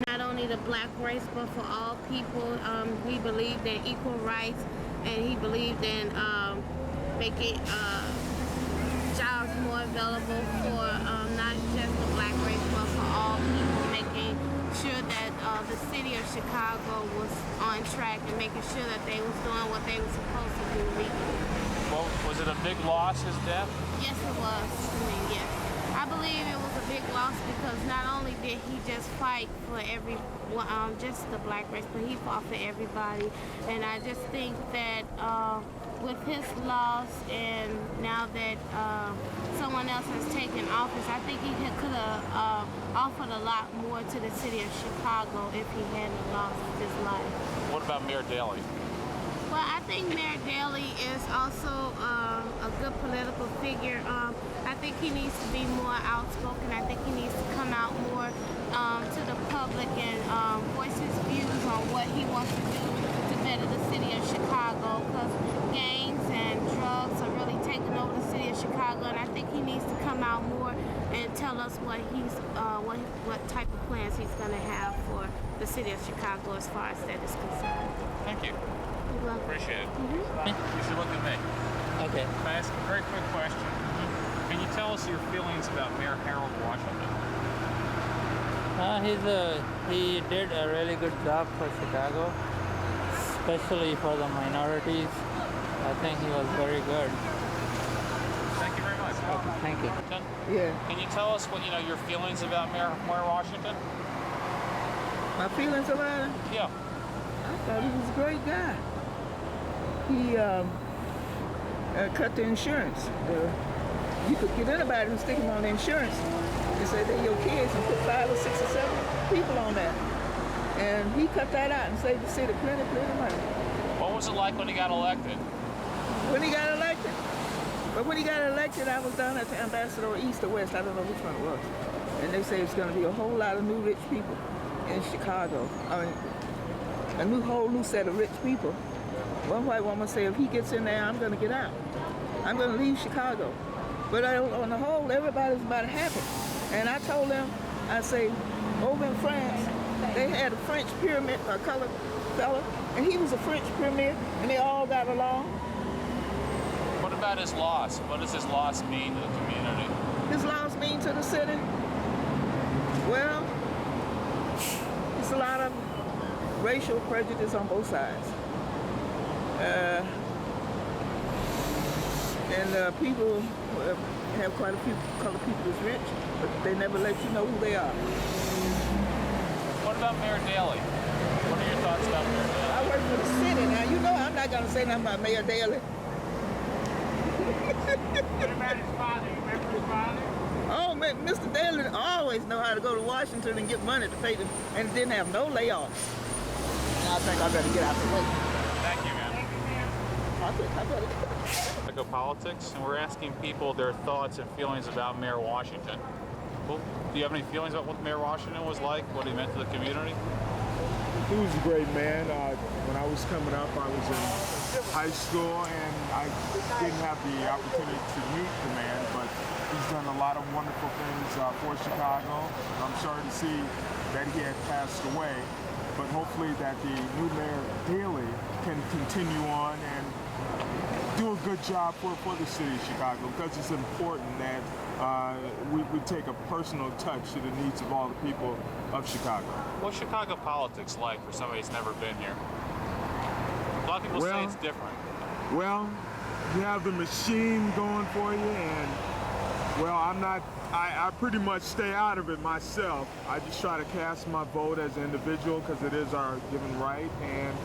not only the black race but for all people. He believed in equal rights, and he believed in making jobs more available for not just the black race but for all people, making sure that the city of Chicago was on track and making sure that they was doing what they were supposed to do legally. Well, was it a big loss, his death? Yes, it was. Yes. I believe it was a big loss because not only did he just fight for just the black race, but he fought for everybody. And I just think that with his loss, and now that someone else has taken office, I think he could have offered a lot more to the city of Chicago if he hadn't lost his life. What about Mayor Daley? Well, I think Mayor Daley is also a good political figure. I think he needs to be more outspoken. I think he needs to come out more to the public and voice his views on what he wants to do to better the city of Chicago, because gangs and drugs are really taking over the city of Chicago, and I think he needs to come out more and tell us what type of plans he's going to have for the city of Chicago as far as that is concerned. Thank you. You're welcome. Appreciate it. Mm-hmm. You should look at me. Okay. Can I ask a very quick question? Can you tell us your feelings about Mayor Harold Washington? He did a really good job for Chicago, especially for the minorities. I think he was very good. Thank you very much. Okay, thank you. Yeah, Can you tell us what your feelings about Mayor Washington? my feelings about him, Yeah. I thought he was a great guy. He cut the insurance. You could get anybody and stick them on the insurance and say they're your kids and put 5 or 6 or 7 people on that. And he cut that out and saved the city plenty of money. What was it like when he got elected? When he got elected. But when he got elected, I was down at the Ambassador East or West, I don't know which one it was. And they say it's going to be a whole lot of new rich people in Chicago. I mean, a whole new set of rich people. One white woman said, if he gets in there, I'm going to get out. I'm going to leave Chicago. But on the whole, everybody's about happy. And I told them, I say, over in France, they had a French pyramid, a colored fella, and he was a French pyramid, and they all got along. What about his loss? What does his loss mean to the community? His loss mean to the city? Well, it's a lot of racial prejudice on both sides. And people have quite a few colored people that's rich, but they never let you know who they are. What about Mayor Daley? What are your thoughts about Mayor Daley? I work for the city now. You know I'm not going to say nothing about Mayor Daley. What about his father? You remember his father? Oh, man, Mr. Daley always know how to go to Washington and get money to pay them, and didn't have no layoffs. I think I better get out the way. Thank you, man. I think I better get Chicago politics, and we're asking people their thoughts and feelings about Mayor Washington. Well, do you have any feelings about what Mayor Washington was like, what he meant to the community? He was a great man. When I was coming up, I was in high school, and I didn't have the opportunity to meet the man, but he's done a lot of wonderful things for Chicago. I'm sorry to see that he had passed away, but hopefully that the new Mayor Daley can continue on and do a good job for the city of Chicago, because it's important that we take a personal touch to the needs of all the people of Chicago. What's Chicago politics like for somebody who's never been here? A lot of people say it's different. Well, you have the machine going for you, and well, I pretty much stay out of it myself. I just try to cast my vote as an individual, because it is our given right, and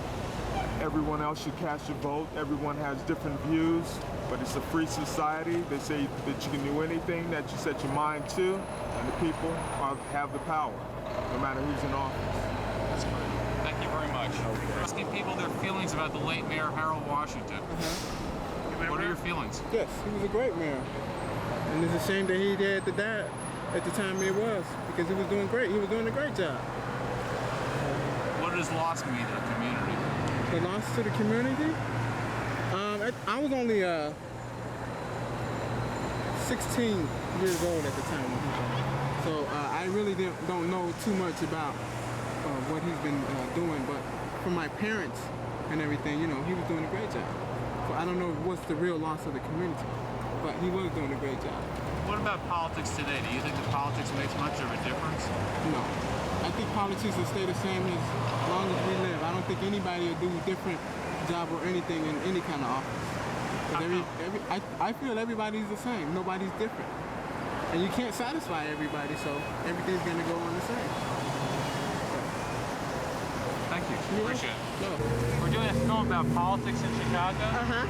everyone else should cast your vote. Everyone has different views, but it's a free society. They say that you can do anything that you set your mind to, and the people have the power, no matter who's in office. That's great. Thank you very much. We're asking people their feelings about the late Mayor Harold Washington. What are your feelings? Yes, he was a great mayor. And it's a shame that he had to die at the time it was, because he was doing great. He was doing a great job. What does loss mean to the community? The loss to the community? I was only 16 years old at the time when he died. So I really don't know too much about what he's been doing, but from my parents and everything, you know, he was doing a great job. So I don't know what's the real loss of the community, but he was doing a great job. What about politics today? Do you think that politics makes much of a difference? No. I think politics will stay the same as long as we live. I don't think anybody will do a different job or anything in any kind of office. 'Cause I feel everybody's the same. Nobody's different. And you can't satisfy everybody, so everything's going to go on the same. Thank you. Yeah. Appreciate it. No. We're doing a film about politics in Chicago. Uh-huh.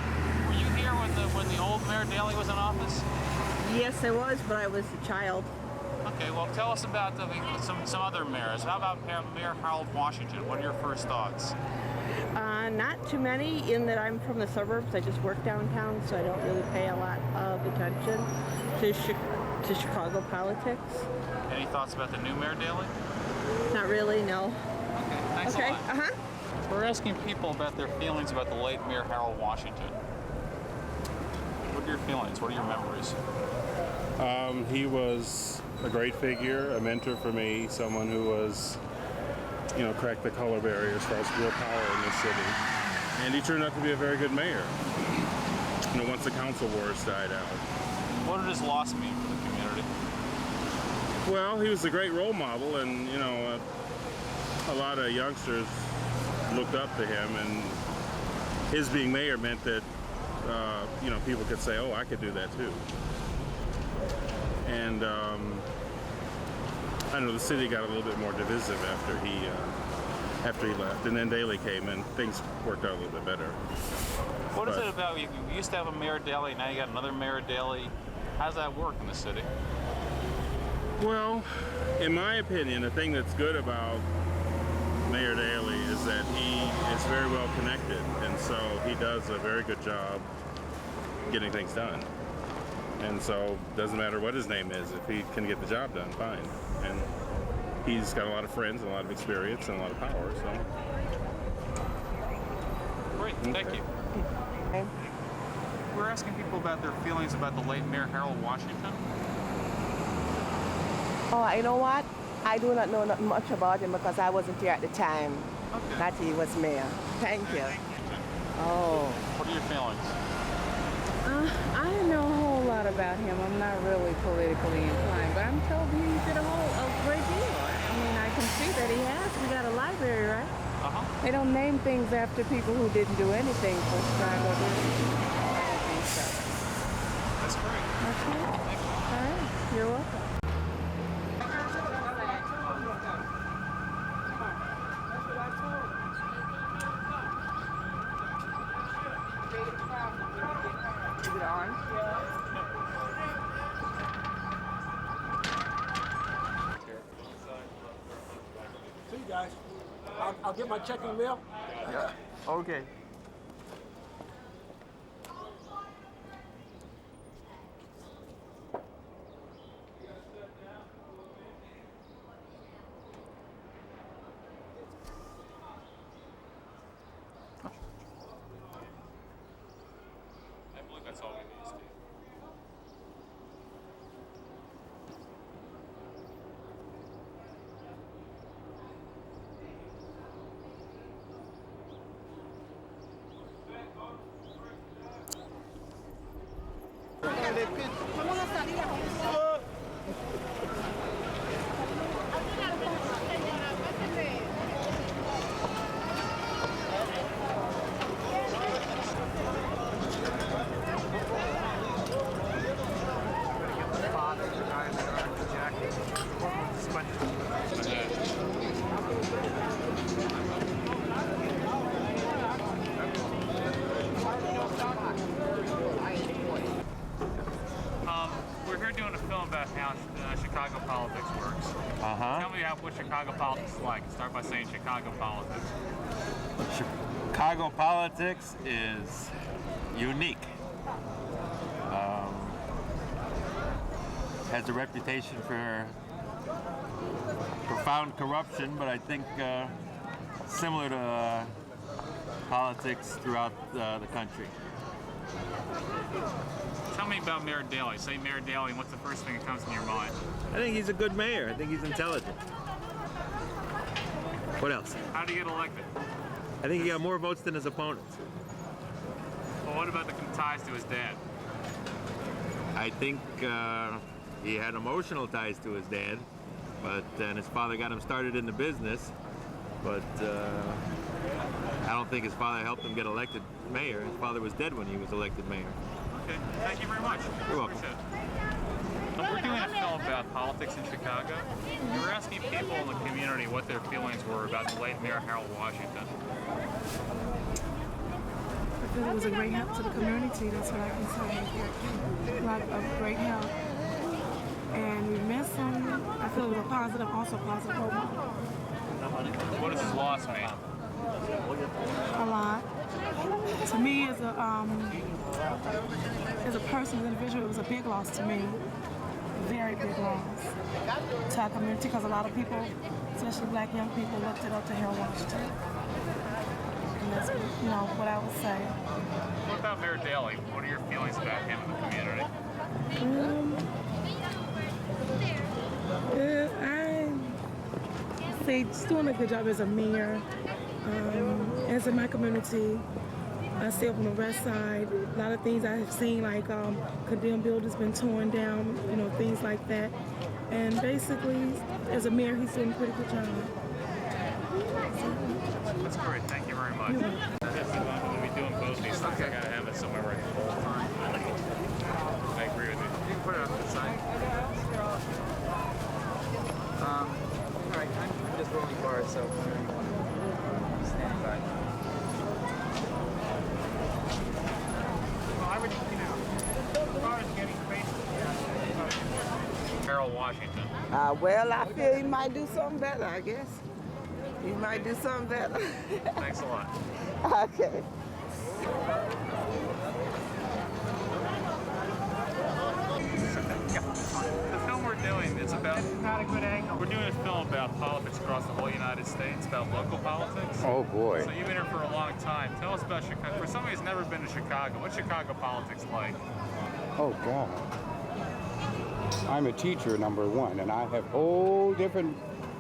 Were you here when the old Mayor Daley was in office? Yes, I was, but I was a child. Okay, well, tell us about some other mayors. How about Mayor Harold Washington? What are your first thoughts? Not too many, in that I'm from the suburbs. I just work downtown, so I don't really pay a lot of attention to Chicago politics. Any thoughts about the new Mayor Daley? Not really, no. Okay, thanks a lot. Uh-huh. We're asking people about their feelings about the late Mayor Harold Washington. What are your feelings? What are your memories? He was a great figure, a mentor for me, someone who was, you know, cracked the color barrier as far as real power in this city. And he turned out to be a very good mayor, you know, once the council wars died out. What did his loss mean for the community? Well, he was a great role model, and, you know, a lot of youngsters looked up to him, and his being mayor meant that, you know, people could say, oh, I could do that too. And I know the city got a little bit more divisive after he left, and then Daley came, and things worked out a little bit better. What is it about you? You used to have a Mayor Daley, now you got another Mayor Daley. How does that work in the city? Well, in my opinion, the thing that's good about Mayor Daley is that he is very well connected, and so he does a very good job getting things done. And so it doesn't matter what his name is, if he can get the job done, fine. And he's got a lot of friends and a lot of experience and a lot of power, so. Great, thank you. Okay. We're asking people about their feelings about the late Mayor Harold Washington. Oh, you know what? I do not know much about him because I wasn't here at the time that he was mayor. Thank you. Oh. What are your feelings? I don't know a whole lot about him. I'm not really politically inclined, but I'm told he did a great deal. I mean, I can see that he has. We got a library, right? Uh-huh. They don't name things after people who didn't do anything for Chicago, do they? I don't think so. That's great. Okay. All right. You're welcome. Is it on? See you guys. I'll get my check in the mail. Yeah. Okay. I believe that's all we need, Steve. We're here doing a film about how Chicago politics works. Tell me what Chicago politics is like. Start by saying Chicago politics. Chicago politics is unique. Has a reputation for profound corruption, but I think similar to politics throughout the country. Tell me about Mayor Daley. Say Mayor Daley, and what's the first thing that comes to your mind? I think he's a good mayor. I think he's intelligent. What else? How did he get elected? I think he got more votes than his opponents. Well, what about the ties to his dad? I think he had emotional ties to his dad, and his father got him started in the business, but I don't think his father helped him get elected mayor. His father was dead when he was elected mayor. Okay, thank you very much. You're welcome. Appreciate it. We're doing a film about politics in Chicago. We were asking people in the community what their feelings were about the late Mayor Harold Washington. I feel it was a great help to the community, that's what I can say. A lot of great help. And we miss him. I feel it was a positive, also positive role model. What does his loss mean? A lot. To me, as a person, as an individual, it was a big loss to me. Very big loss to our community, because a lot of people, especially black young people, looked it up to Harold Washington. And that's, what I would say. What about Mayor Daley? What are your feelings about him in the community? I say he's doing a good job as a mayor. As in my community, I stay up on the west side. A lot of things I have seen, like condemned buildings been torn down, things like that. And basically, as a mayor, he's doing a pretty good job. That's great. Thank you very much. I'm going to be doing both these things. I got to have it somewhere where I can hold it. I agree with you. You can put it up to the side. All right, I'm just rolling bars, so stand by. I would, as far as getting space, Harold Washington. Well, I feel he might do something better, I guess. He might do something better. Thanks a lot. Okay. The film we're doing is about, not a good angle. We're doing a film about politics across the whole United States, about local politics. Oh boy. So you've been here for a long time. Tell us about Chicago. For somebody who's never been to Chicago, what's Chicago politics like? Oh God. I'm a teacher, number one, and I have a whole different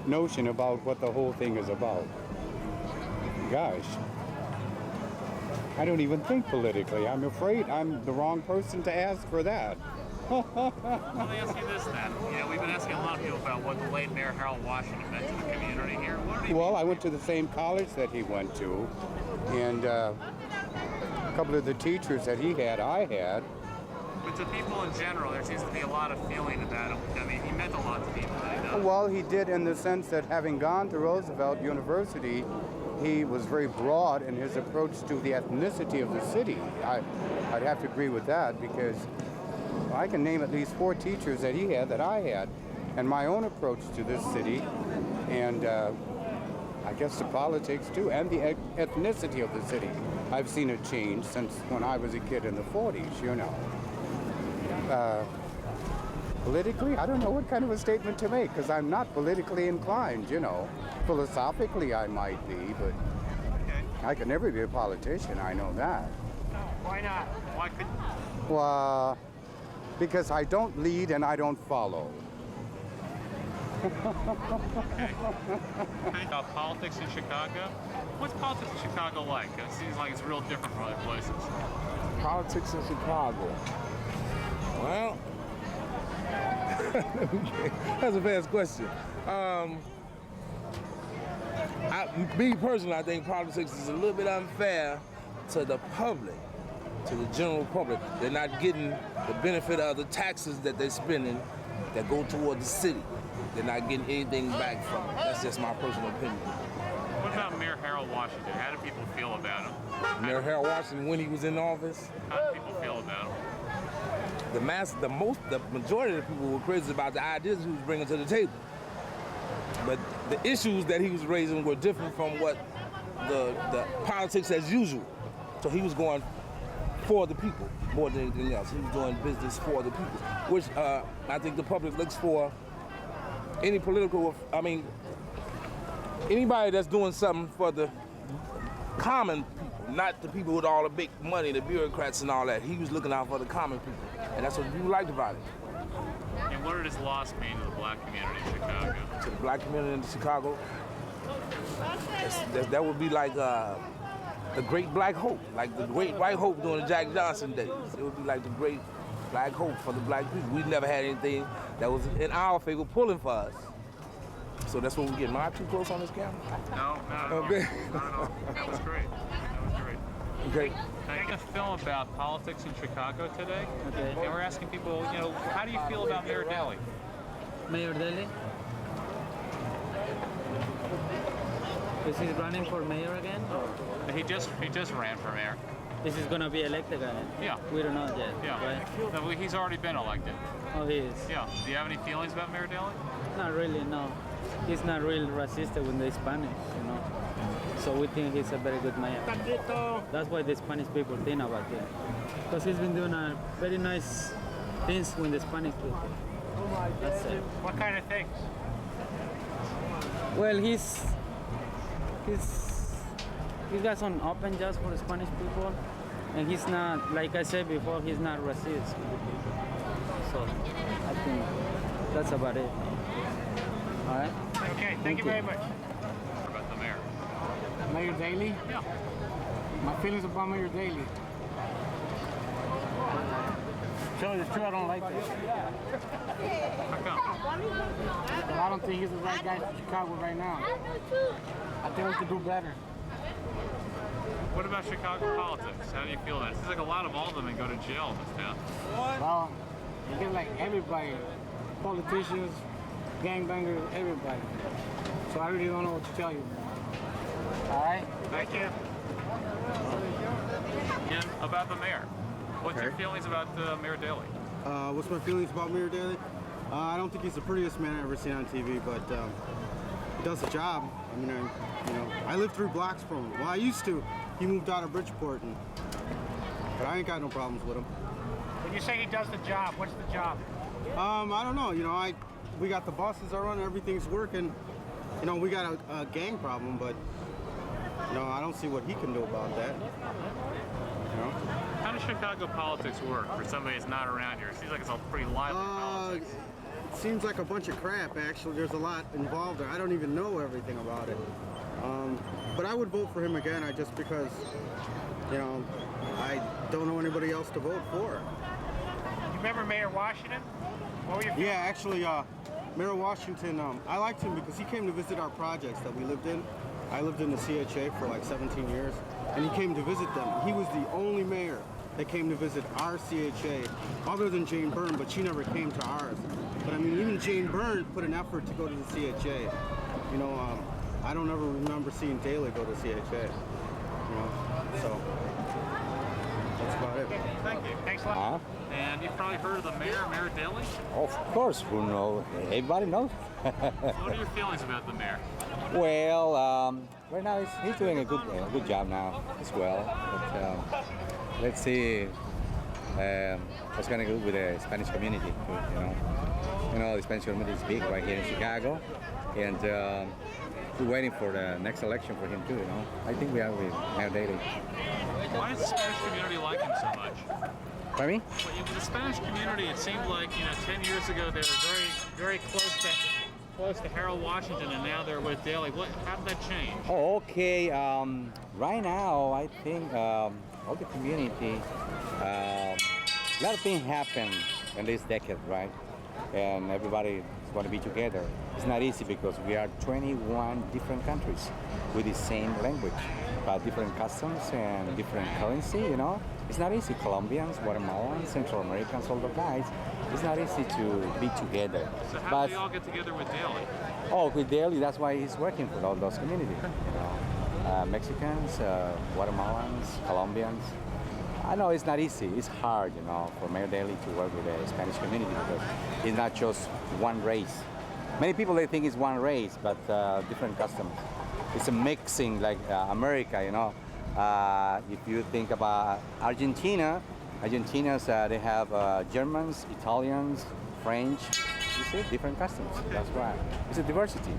notion about what the whole thing is about. Gosh. I don't even think politically. I'm afraid I'm the wrong person to ask for that. Let me ask you this then. We've been asking a lot of people about what the late Mayor Harold Washington meant to the community here. Well, I went to the same college that he went to, and a couple of the teachers that he had, I had. But to people in general, there seems to be a lot of feeling about him. I mean, he meant a lot to people. Well, he did in the sense that having gone to Roosevelt University, he was very broad in his approach to the ethnicity of the city. I'd have to agree with that, because I can name at least 4 teachers that he had that I had, and my own approach to this city, and I guess to politics too, and the ethnicity of the city. I've seen it change since when I was a kid in the 40s, Politically, I don't know what kind of a statement to make, because I'm not politically inclined, Philosophically, I might be, but I could never be a politician, I know that. Why not? Why couldn't you? Well, because I don't lead and I don't follow. Politics in Chicago? What's politics in Chicago like? It seems like it's real different from other places. Politics in Chicago. Well, that's a fast question. Me personally, I think politics is a little bit unfair to the public, to the general public. They're not getting the benefit of the taxes that they're spending that go toward the city. They're not getting anything back from it. That's just my personal opinion. What about Mayor Harold Washington? How do people feel about him? Mayor Harold Washington, when he was in office, how do people feel about him? The majority of the people were crazy about the ideas he was bringing to the table. But the issues that he was raising were different from what the politics as usual. So he was going for the people more than anything else. He was doing business for the people, which I think the public looks for. Anybody that's doing something for the common people, not the people with all the big money, the bureaucrats and all that. He was looking out for the common people, and that's what people liked about it. And what did his loss mean to the black community in Chicago? To the black community in Chicago, That would be like the Great Black Hope, like the Great White Hope during the Jack Johnson days. It would be like the Great Black Hope for the black people. We never had anything that was in our favor pulling for us. So that's when we get. Am I too close on this camera? No, not at all. Okay. Not at all. That was great. That was great. Okay. I did a film about politics in Chicago today. Okay. And we're asking people, you know, how do you feel about Mayor Daley? Mayor Daley? Is he running for mayor again? Or? He just ran for mayor. This is gonna be elected again? Yeah. We don't know yet. Yeah. Right? No, he's already been elected. Oh, he is? Yeah. Do you have any feelings about Mayor Daley? Not really, no. He's not really racist with the Hispanic, you know. So we think he's a very good mayor. That's why the Spanish people think about him. Because he's been doing a very nice things with the Spanish people. That's it. What kind of things? Well, he's got some open jobs for the Spanish people, and he's not, like I said before, he's not racist with the people. So I think that's about it. All right. Okay, thank you very much. What about the mayor? Mayor Daley? Yeah. My feelings about Mayor Daley. Tell you the truth, I don't like this. How come? But I don't think he's the right guy for Chicago right now. I think we could do better. What about Chicago politics? How do you feel that? It seems like a lot of aldermen go to jail in this town. Well, you get like everybody, politicians, gangbangers, everybody. So I really don't know what to tell you. All right? Thank you. Again, about the mayor. What's your feelings about Mayor Daley? What's my feelings about Mayor Daley? I don't think he's the prettiest man I've ever seen on TV, but he does the job. I mean, I lived 3 blocks from him. Well, I used to. He moved out of Bridgeport, but I ain't got no problems with him. When you say he does the job, what's the job? I don't know. We got the buses are running, everything's working. We got a gang problem, but I don't see what he can do about that. How does Chicago politics work for somebody that's not around here? It seems like it's all pretty lively politics. It seems like a bunch of crap, actually. There's a lot involved there. I don't even know everything about it. But I would vote for him again just because, I don't know anybody else to vote for. You remember Mayor Washington? What were your feelings? Yeah, actually, Mayor Washington, I liked him because he came to visit our projects that we lived in. I lived in the CHA for like 17 years, and he came to visit them. He was the only mayor that came to visit our CHA, other than Jane Byrne, but she never came to ours. But I mean, even Jane Byrne put an effort to go to the CHA. I don't ever remember seeing Daley go to CHA. So that's about it. Thank you. Thanks a lot. And you've probably heard of the mayor, Mayor Daley? Of course, who knows? Everybody knows. What are your feelings about the mayor? Well, right now he's doing a good job now as well. But let's see what's going to go with the Spanish community too. The Spanish community is big right here in Chicago, and we're waiting for the next election for him too. I think we are with Mayor Daley. Why does the Spanish community like him so much? Pardon me? Well, in the Spanish community, it seemed like 10 years ago they were very close to Harold Washington, and now they're with Daley. How did that change? Oh, okay. Right now, I think all the community, a lot of things happen in this decade, right? And everybody is going to be together. It's not easy because we are 21 different countries with the same language, but different customs and different currency, It's not easy. Colombians, Guatemalans, Central Americans, all the guys, it's not easy to be together. So how do they all get together with Daley? Oh, with Daley, that's why he's working for all those communities. Mexicans, Guatemalans, Colombians. I know it's not easy. It's hard, for Mayor Daley to work with the Spanish community because it's not just one race. Many people, they think it's one race, but different customs. It's a mixing like America, If you think about Argentinas, they have Germans, Italians, French. You see, different customs. That's why. It's a diversity.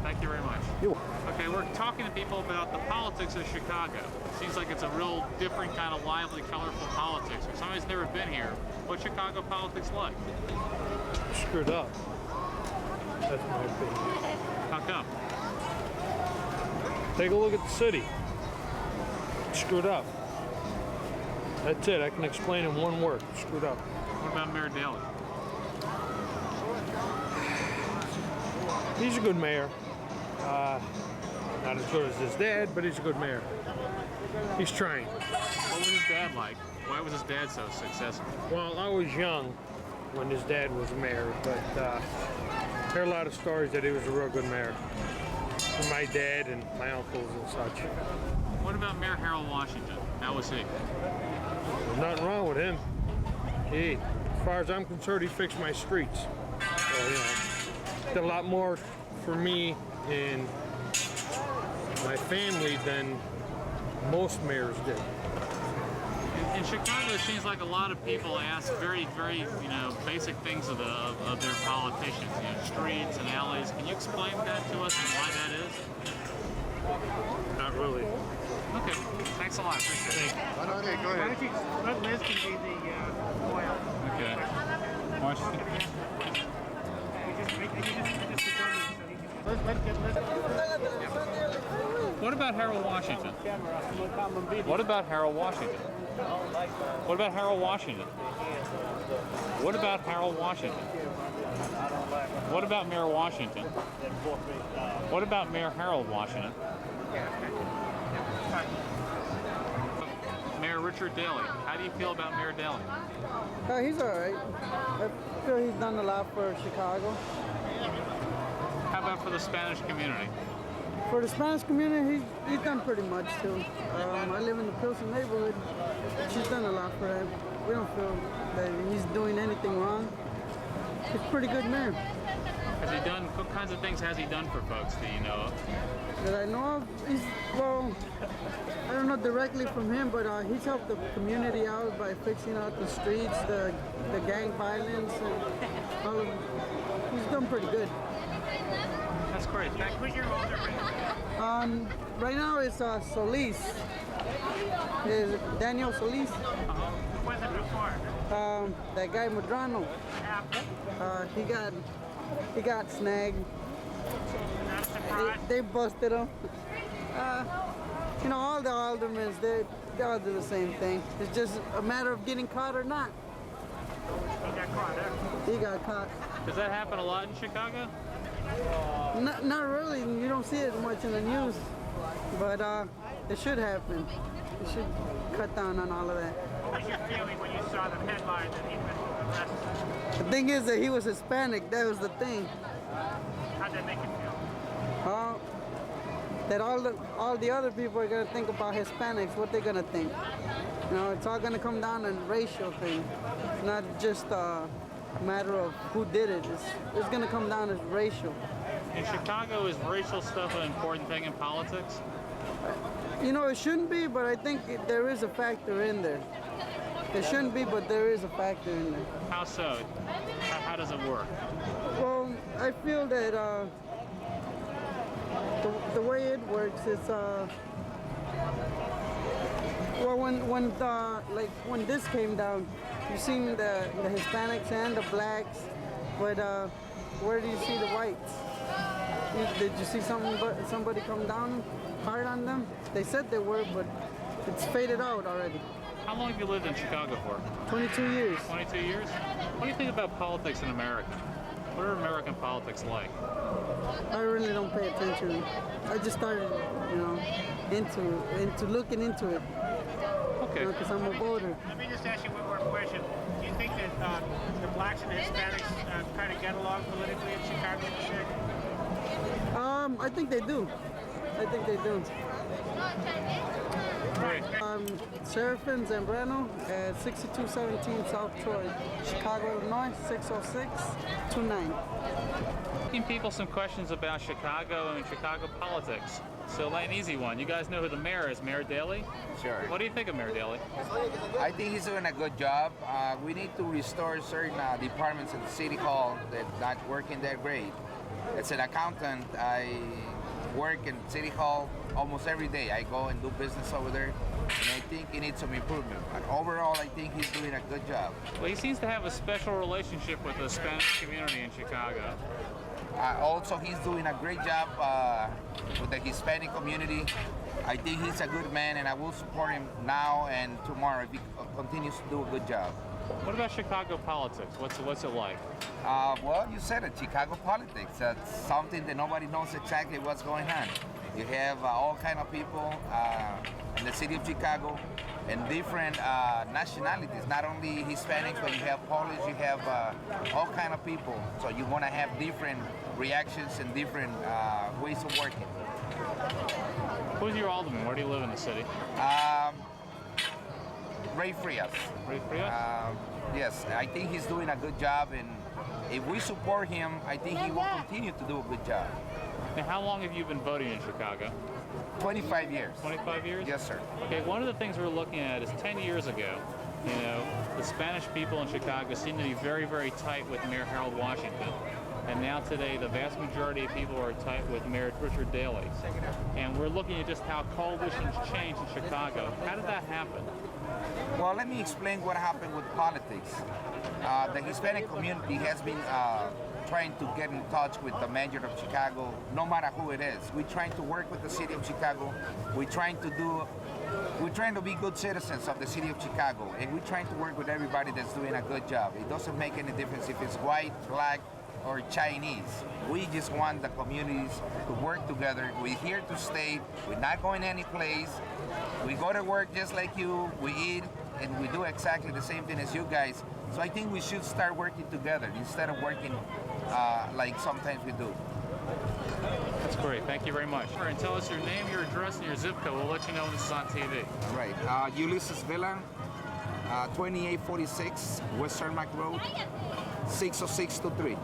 Thank you very much. Okay, we're talking to people about the politics of Chicago. It seems like it's a real different kind of lively, colorful politics. For somebody who's never been here, what's Chicago politics like? Screwed up. That's my opinion. How come? Take a look at the city. It's screwed up. That's it. I can explain in one word. It's screwed up. What about Mayor Daley? He's a good mayor. Not as good as his dad, but he's a good mayor. He's trying. What was his dad like? Why was his dad so successful? Well, I was young when his dad was mayor, but I heard a lot of stories that he was a real good mayor. From my dad and my uncles and such. What about Mayor Harold Washington? How was he? There's nothing wrong with him. He, as far as I'm concerned, he fixed my streets. So, you know, did a lot more for me and my family than most mayors did. In Chicago, it seems like a lot of people ask very, basic things of their politicians. You know, streets and alleys. Can you explain that to us and why that is? Not really. Okay. Thanks a lot. Appreciate it. Okay, go ahead. Let Liz can be the oil. Okay. Washington. What about Harold Washington? What about Harold Washington? What about Harold Washington? What about Harold Washington? What about Mayor Washington? What about Mayor Harold Washington? Mayor Richard Daley. How do you feel about Mayor Daley? He's all right. I feel he's done a lot for Chicago. How about for the Spanish community? For the Spanish community, he's done pretty much too. I live in the Pilsen neighborhood. She's done a lot for that. We don't feel that he's doing anything wrong. He's a pretty good mayor. Has he done, what kinds of things has he done for folks that you know of? That I know of, well, I don't know directly from him, but he's helped the community out by fixing out the streets, the gang violence, and all of it. He's done pretty good. That's great. Who's your older man? Right now it's Solis. Is Daniel Solis. Who was it before? That guy Medrano. He got snagged. Not a surprise. They busted him. You know, all the aldermen, they all do the same thing. It's just a matter of getting caught or not. He got caught, huh? He got caught. Does that happen a lot in Chicago? Not really. You don't see it much in the news, but it should happen. It should cut down on all of that. What was your feeling when you saw the headline that he'd been arrested? The thing is that he was Hispanic. That was the thing. How'd that make you feel? That all the other people are gonna think about Hispanics. What they're gonna think. You know, it's all gonna come down to a racial thing. It's not just a matter of who did it. It's gonna come down as racial. In Chicago, is racial stuff an important thing in politics? You know, it shouldn't be, but I think there is a factor in there. It shouldn't be, but there is a factor in there. How so? How does it work? Well, I feel that the way it works is, well, when this came down, you've seen the Hispanics and the blacks, but where do you see the whites? Did you see somebody come down hard on them? They said they were, but it's faded out already. How long have you lived in Chicago for? 22 years. 22 years? What do you think about politics in America? What are American politics like? I really don't pay attention. I just started, you know, into looking into it. Okay. Because I'm a voter. Let me just ask you one more question. Do you think that the blacks and the Hispanics kind of get along politically in Chicago, would you say? I think they do. I think they do. Great. Serafin Zambrano at 6217 South Troy, Chicago, Illinois, 60629. Asking people some questions about Chicago and Chicago politics. So an easy one. You guys know who the mayor is, Mayor Daley? Sure. What do you think of Mayor Daley? I think he's doing a good job. We need to restore certain departments at the City Hall that not working that great. As an accountant, I work in City Hall almost every day. I go and do business over there, and I think he needs some improvement. But overall, I think he's doing a good job. Well, he seems to have a special relationship with the Spanish community in Chicago. Also, he's doing a great job with the Hispanic community. I think he's a good man, and I will support him now and tomorrow if he continues to do a good job. What about Chicago politics? What's it like? Well, you said it, Chicago politics. That's something that nobody knows exactly what's going on. You have all kind of people in the city of Chicago and different nationalities, not only Hispanics, but you have Polish, you have all kind of people. So you're gonna have different reactions and different ways of working. Who's your alderman? Where do you live in the city? Ray Frias. Ray Frias? Yes, I think he's doing a good job, and if we support him, I think he will continue to do a good job. Now, how long have you been voting in Chicago? 25 years. 25 years? Yes, sir. Okay, one of the things we're looking at is 10 years ago, you know, the Spanish people in Chicago seem to be very, very tight with Mayor Harold Washington. And now today, the vast majority of people are tight with Mayor Richard Daley. And we're looking at just how coalitions change in Chicago. How did that happen? Well, let me explain what happened with politics. The Hispanic community has been trying to get in touch with the mayor of Chicago, no matter who it is. We're trying to work with the city of Chicago. We're trying to be good citizens of the city of Chicago, and we're trying to work with everybody that's doing a good job. It doesn't make any difference if it's white, black, or Chinese. We just want the communities to work together. We're here to stay. We're not going any place. We go to work just like you. We eat, and we do exactly the same thing as you guys. So I think we should start working together instead of working like sometimes we do. That's great. Thank you very much. And tell us your name, your address, and your zip code. We'll let you know when this is on TV. Right. Ulysses Villa, 2846 West Cermak Road, 60623.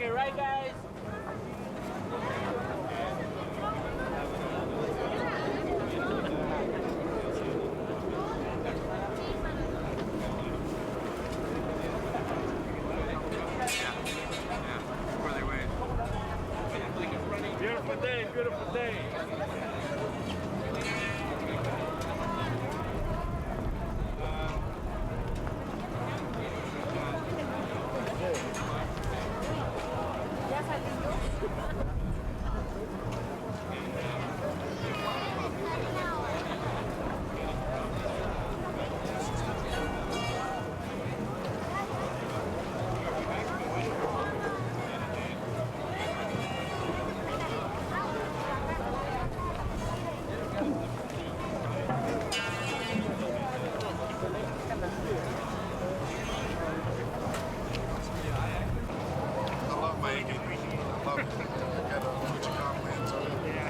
Okay, right, guys? Beautiful day, beautiful day. I love my AKP. I love it. Got a Chicagoians on it. Yeah.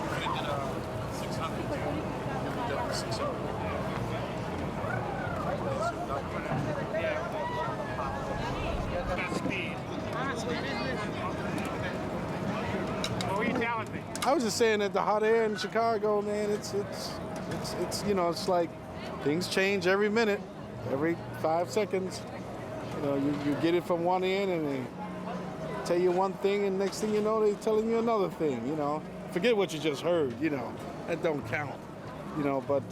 Printed 600. Give me 600. That's speed. What were you telling me? I was just saying that the hot air in Chicago, man, it's you know, it's like things change every minute, every 5 seconds. You know, you get it from one end and they tell you one thing and next thing you know, they're telling you another thing, you know. Forget what you just heard, you know, that don't count, you know, but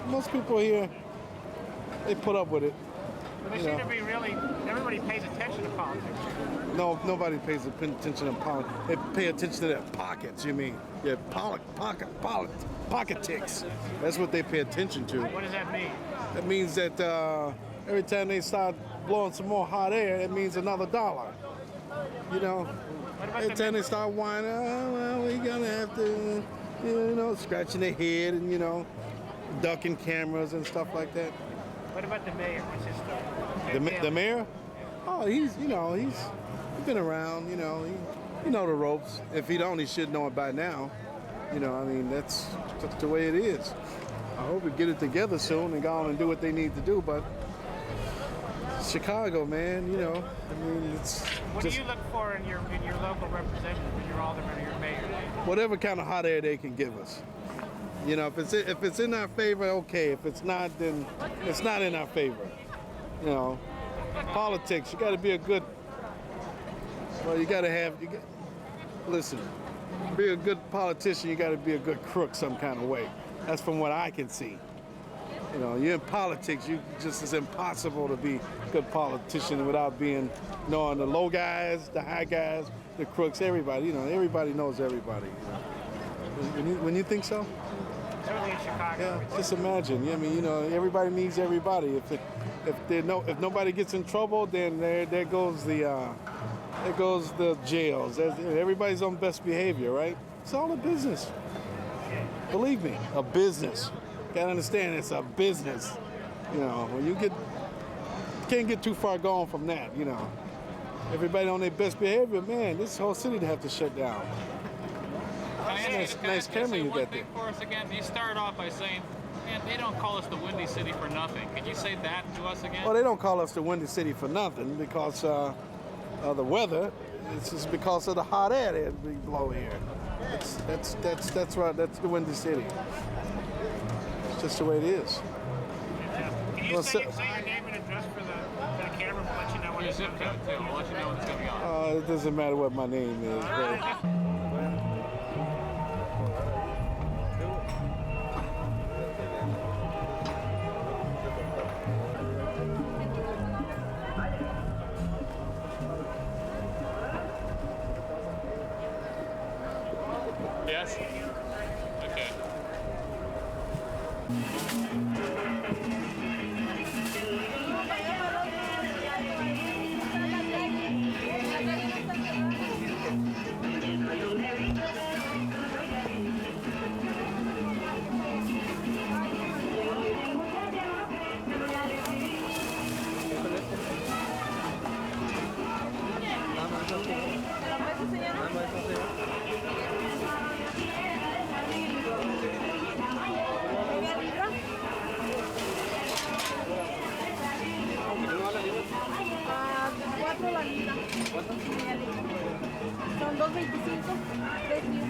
most people here, they put up with it. Well, they seem to be really, everybody pays attention to politics. No, nobody pays attention to politics. They pay attention to their pockets, you mean. Yeah, pocketics. That's what they pay attention to. What does that mean? That means that every time they start blowing some more hot air, it means another $1. You know, every time they start whining, oh, well, we gonna have to, you know, scratching their head and, you know, ducking cameras and stuff like that. What about the mayor? What's his story? The mayor? Oh, he's been around, you know, he know the ropes. If he don't, he should know it by now. You know, I mean, that's the way it is. I hope we get it together soon and go on and do what they need to do, but Chicago, man, you know, I mean, it's What just do you look for in your local representative, your alderman or your mayor? whatever kind of hot air they can give us. You know, if it's in our favor, okay. If it's not, then it's not in our favor. You know, politics, you got to be a good. Well, you got to have. Listen, be a good politician. You got to be a good crook some kind of way. That's from what I can see. You know, you're in politics. It's impossible to be a good politician without knowing the low guys, the high guys, the crooks, everybody. You know, everybody knows everybody. You know? When you think so? Certainly in Chicago. Yeah, just imagine. I mean, you know, everybody needs everybody. If nobody gets in trouble, then there goes the jails. Everybody's on best behavior, right? It's all a business. Believe me, a business. Gotta understand, it's a business. You know, when you can't get too far gone from that. You know, everybody on their best behavior, man. This whole city to have to shut down. Nice camera you got there. For us again, you started off by saying, man, they don't call us the Windy City for nothing. Can you say that to us again? Well, they don't call us the Windy City for nothing because of the weather. It's just because of the hot air that we blow here. That's right. That's the Windy City. It's just the way it is. Can you say your name and address for the camera and let you know when it's coming up? I'll let you know when it's coming on. It doesn't matter what my name is. Yes? Okay. sola linda. Son 2.25. Thank you.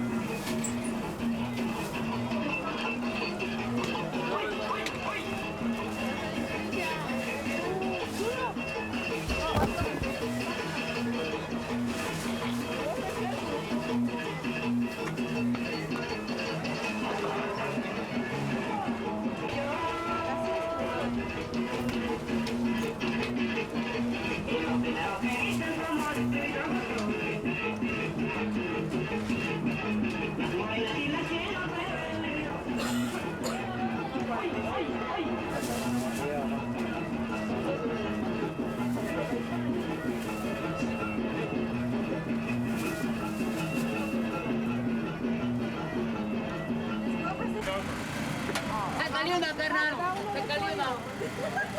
Sácale una, carnal. Sácale una.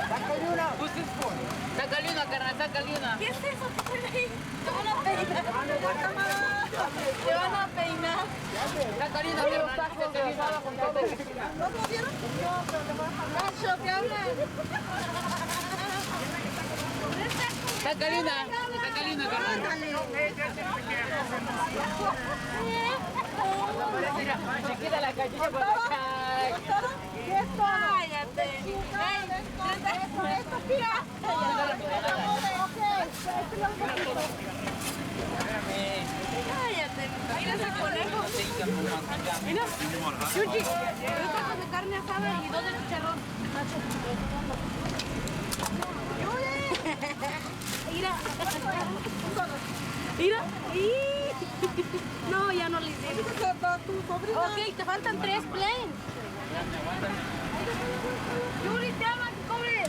Sácale una. Sácale una, carnal. Sácale una. ¿Qué es eso que tiene ahí? Te van a peinar. Te van a peinar. Sácale una, carnal. ¿No lo vieron? No, pero te van a hablar. Nacho, ¿qué hablan? Sácale una. Sácale una, carnal. Mira, chiquita la cachilla por acá. ¿Qué es todo? Cállate. Esto, tía. Cállate. Mira ese conejo. Mira. Chuchi. 2 tacos de carne asada y 2 de chicharrón. Mira. Mira. No, ya no le hiciste. Ok, te faltan 3 planes. Yuri, te aman, cobres.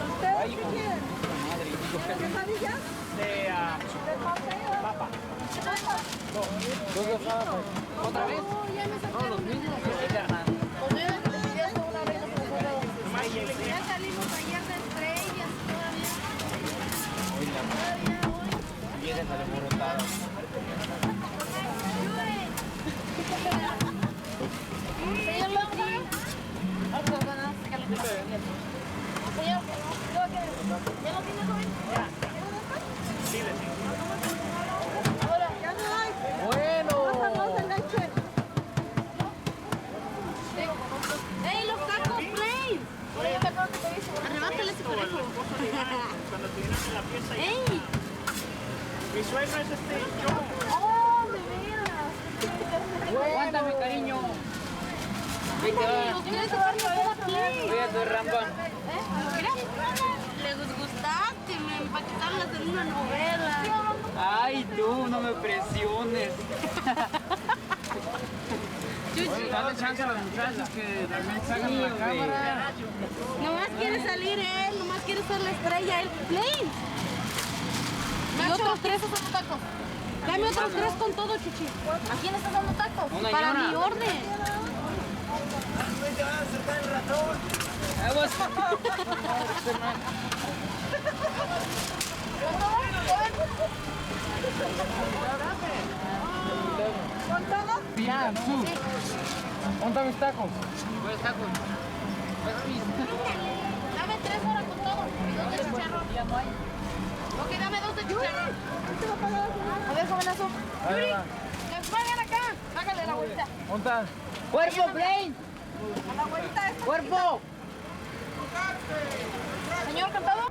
¿Ustedes qué quieren? ¿Quesadillas? De papa. ¿Otra vez? No, los mismos. Sí, carnal. Ya salimos ayer de estrellas todavía. Vienes alborotada. Señor Loki. Señor, ¿ya lo tienes hoy? Ya. Ahora, ya no hay. Bueno. Pásanos de leche. ¡Ey, los tacos, plain! Yo me acuerdo que te dije. Arrebátale ese conejo. Cuando estuvieron en la fiesta. ¡Ey! Mi suegro es yo. ¡Oh, de veras! Aguántame, cariño. Ahí te va. Los tienes de carne toda plain. Voy a tu rambón. Mira, les gustaste, para quitarlas en una novela. Ay, tú, no me presiones. Dale chance a los muchachos que también salgan la cámara. Nomás quiere salir él, nomás quiere ser la estrella, él. Plain. Y otros 3 son tacos. Dame otros 3 con todo, Chuchi. ¿A quién estás dando tacos? Una Para señora. mi orden. Te van a acercar el ratón. ¿Con todo? Ya, tú. ¿Dónde mis tacos? ¿Cuáles tacos? Dame 3 horas con todo. Y 2 de chicharrón. Ya no hay. Ok, dame 2 de chicharrón. A ver, jovenazo. Yuri, ven acá. Hágale la vuelta. ¿Dónde están? ¡Cuerpo, Plain! A la vuelta esta. ¡Cuerpo! Señor Cantado.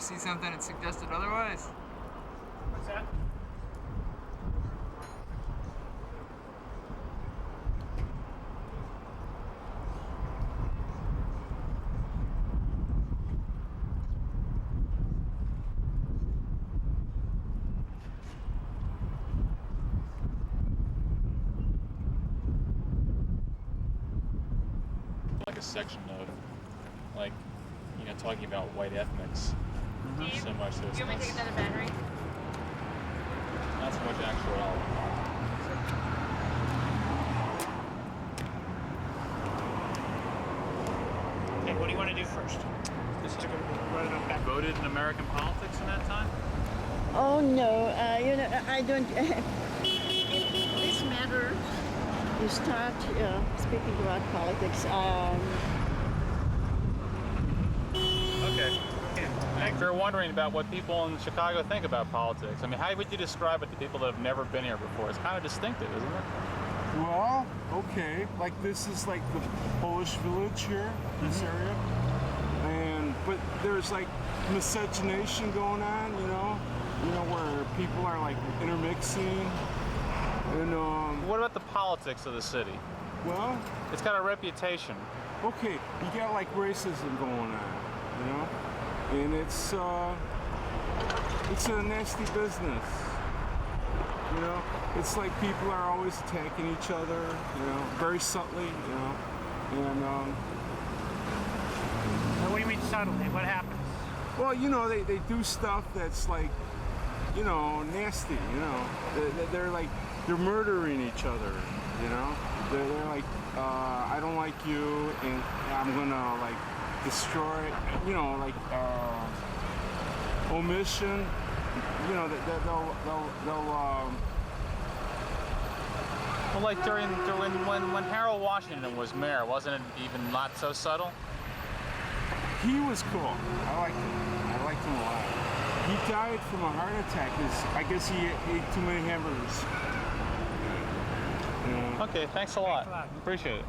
see something that suggested otherwise? What's that? Like a section of, like, you know, talking about white ethnics. So much so it's You want me to take another battery? not so much actual. Hey, what do you want to do first? This is going to go right on back. Voted in American politics in that time? Oh no, you know, I don't. In this matter, you start speaking about politics. Okay. If you're wondering about what people in Chicago think about politics, I mean, how would you describe it to people that have never been here before? It's kind of distinctive, isn't it? Well, okay, like this is like the Polish village here, this area, but there's like miscegenation going on, you know, where people are like intermixing, and what about the politics of the city? Well, it's got a reputation. Okay, you got like racism going on, you know, and it's a nasty business. You know, it's like people are always attacking each other, you know, very subtly, you know, and What do you mean subtly? What happens? well, you know, they do stuff that's like, you know, nasty, you know, they're murdering each other, you know, they're like, I don't like you, and I'm gonna like destroy, you know, like omission. You know, they'll well, like when Harold Washington was mayor, wasn't it even not so subtle? He was cool. I liked him a lot. He died from a heart attack. I guess he ate too many hamburgers. Yeah. Okay, thanks a lot. Appreciate it.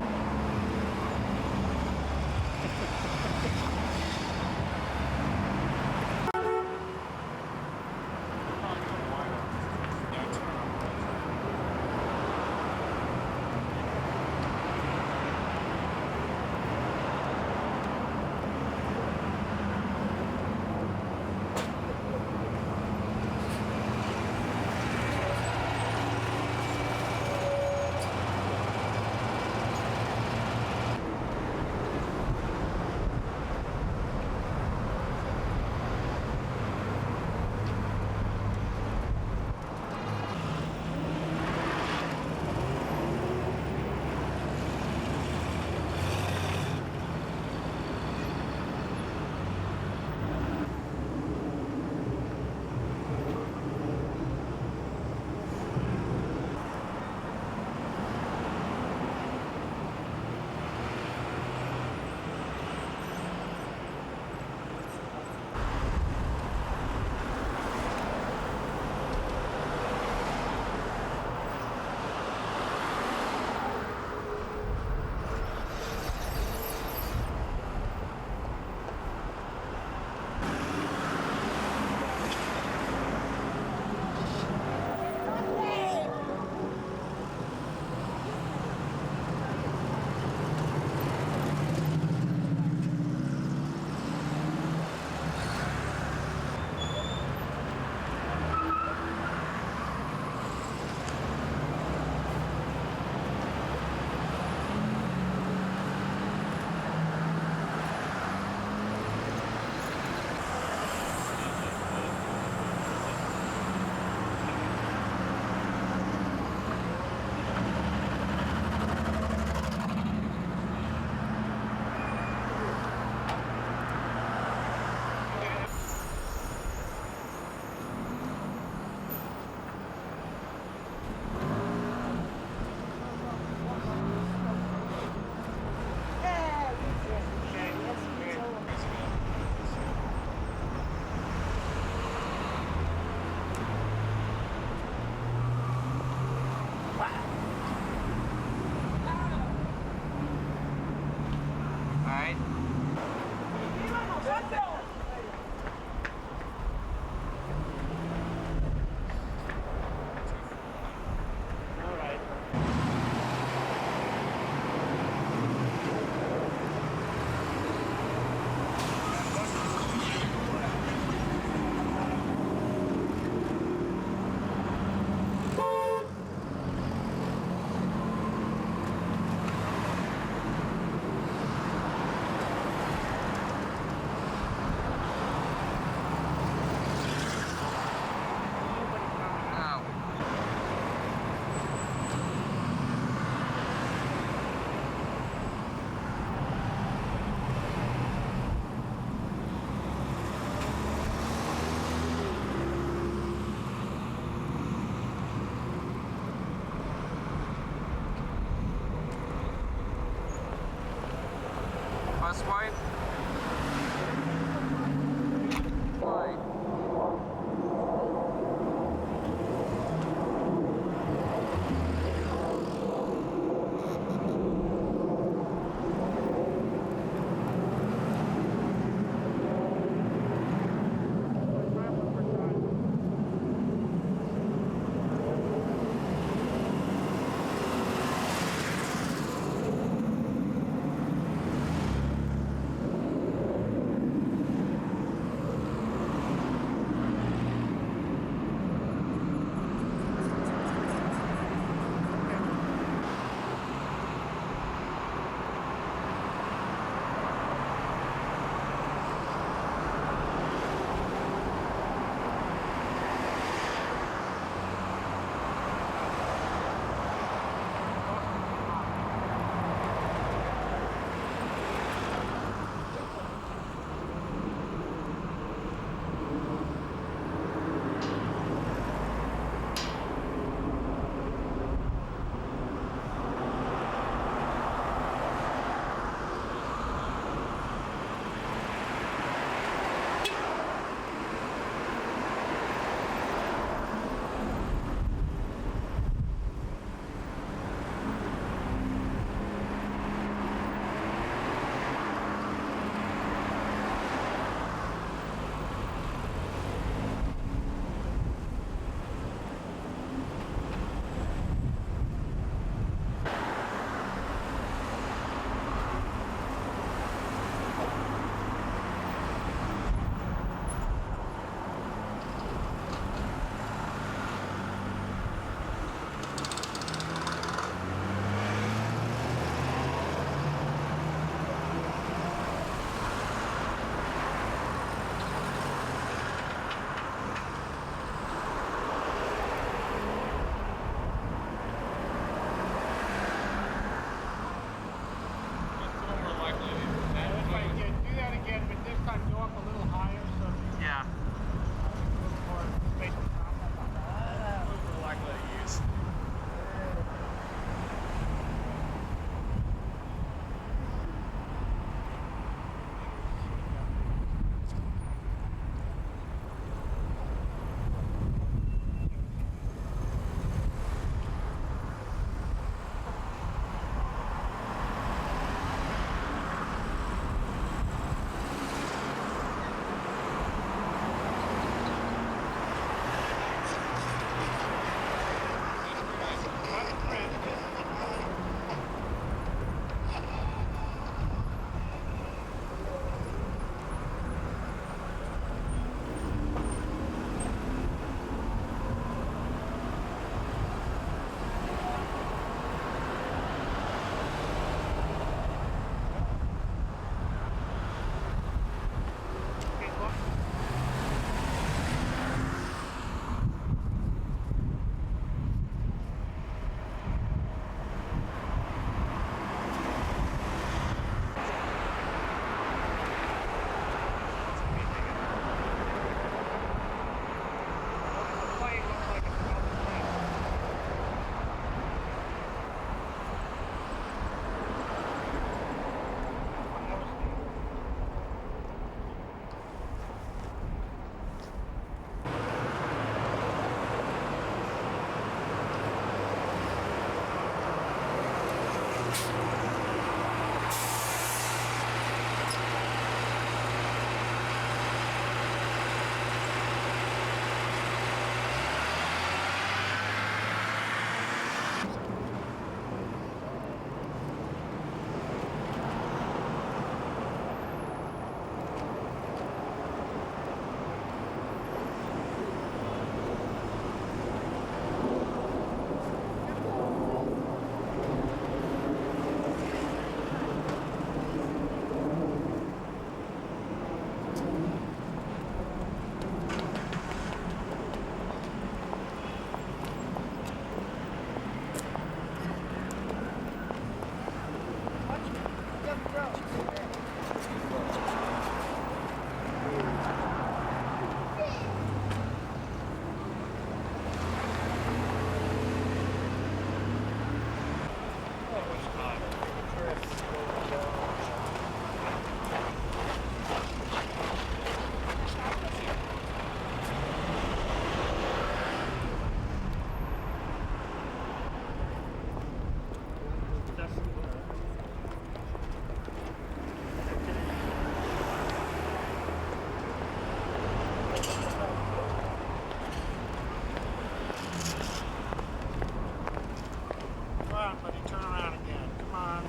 Come on, buddy, turn around again. Come on.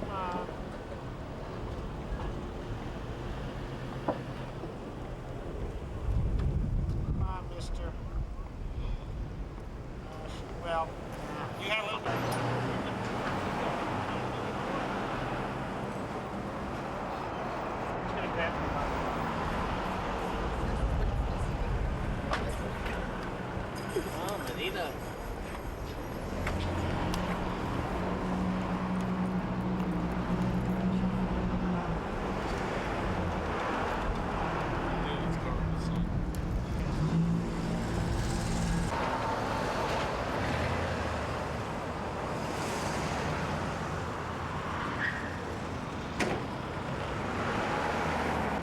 Come on. Come on, mister. Well, you had a little bit. Just gonna pat me. Oh, Medina.